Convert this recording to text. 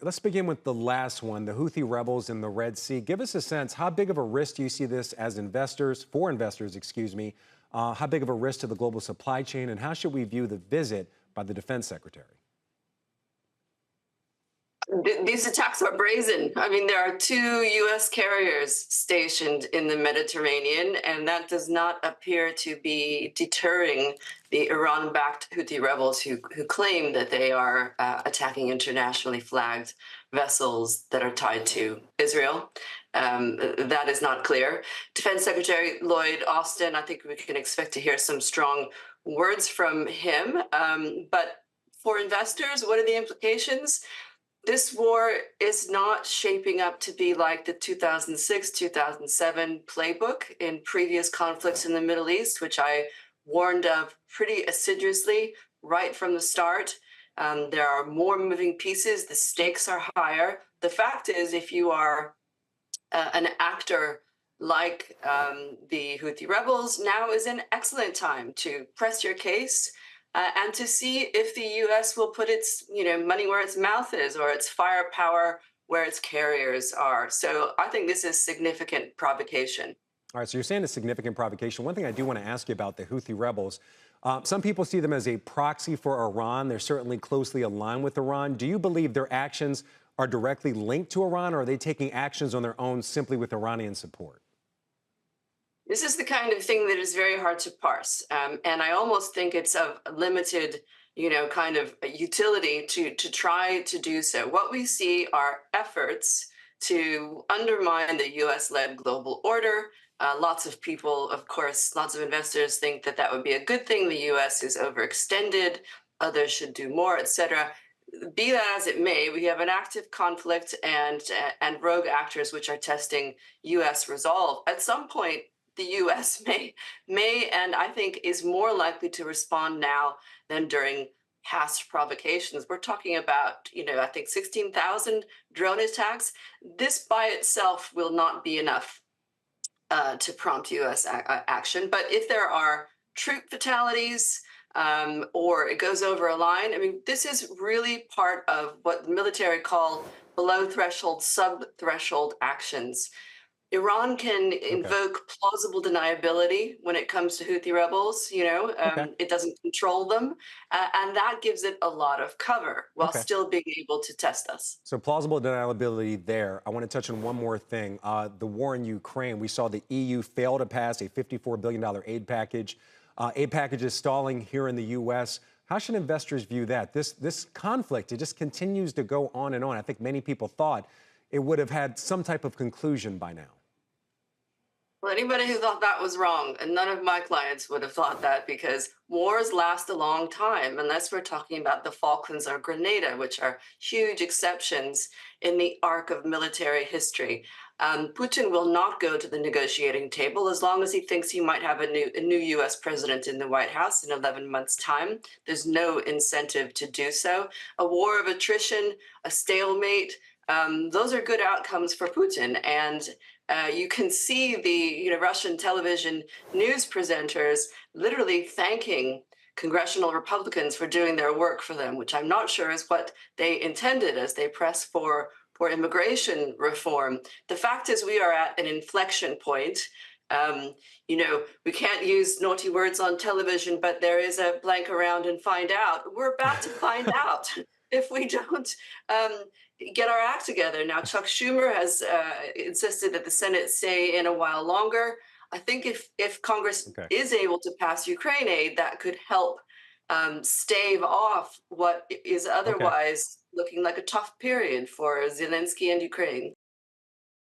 let's begin with the last one, the Houthi rebels in the Red Sea. Give us a sense, how big of a risk do you see this as investors, for investors, excuse me, how big of a risk to the global supply chain, and how should we view the visit by the defense secretary? These attacks are brazen. I mean, there are two U.S. carriers stationed in the Mediterranean, and that does not appear to be deterring the Iran-backed Houthi rebels who claim that they are attacking internationally flagged vessels that are tied to Israel. That is not clear. Defense Secretary Lloyd Austin, I think we can expect to hear some strong words from him. But for investors, what are the implications? This war is not shaping up to be like the 2006-2007 playbook in previous conflicts in the Middle East, which I warned of pretty assiduously right from the start. There are more moving pieces. The stakes are higher. The fact is, if you are an actor like the Houthi rebels, now is an excellent time to press your case and to see if the U.S. will put its money where its mouth is, or its firepower where its carriers are. So I think this is significant provocation. All right, so you're saying a significant provocation. One thing I do want to ask you about the Houthi rebels, some people see them as a proxy for Iran. They're certainly closely aligned with Iran. Do you believe their actions are directly linked to Iran, or are they taking actions on their own simply with Iranian support? This is the kind of thing that is very hard to parse. And I almost think it's of limited, kind of utility to try to do so. What we see are efforts to undermine the US-led global order. Lots of people, of course, lots of investors think that that would be a good thing. The US is overextended. Others should do more, et cetera. Be that as it may, we have an active conflict and rogue actors which are testing US resolve. At some point, the U.S. may and I think is more likely to respond now than during past provocations. We're talking about, I think 16,000 drone attacks. This by itself will not be enough to prompt U.S. action. But if there are troop fatalities or it goes over a line, I mean, this is really part of what the military call below threshold, sub-threshold actions. Iran can invoke plausible deniability when it comes to Houthi rebels. It doesn't control them, and that gives it a lot of cover while still being able to test us. So plausible deniability there. I want to touch on one more thing. The war in Ukraine, we saw the EU fail to pass a $54 billion aid package. Aid package is stalling here in the U.S. How should investors view that? This conflict, it just continues to go on and on. I think many people thought it would have had some type of conclusion by now. Well, anybody who thought that was wrong, and none of my clients would have thought that, because wars last a long time, unless we're talking about the Falklands or Grenada, which are huge exceptions in the arc of military history. Putin will not go to the negotiating table as long as he thinks he might have a new U.S. president in the White House in 11 months' time. There's no incentive to do so. A war of attrition, a stalemate, those are good outcomes for Putin. And you can see the Russian television news presenters literally thanking congressional Republicans for doing their work for them, which I'm not sure is what they intended as they press for immigration reform. The fact is we are at an inflection point. We can't use naughty words on television, but there is a blank around and find out. We're about to find out if we don't get our act together. Now, Chuck Schumer has insisted that the Senate stay in a while longer. I think if Congress is able to pass Ukraine aid, that could help stave off what is otherwise looking like a tough period for Zelensky and Ukraine.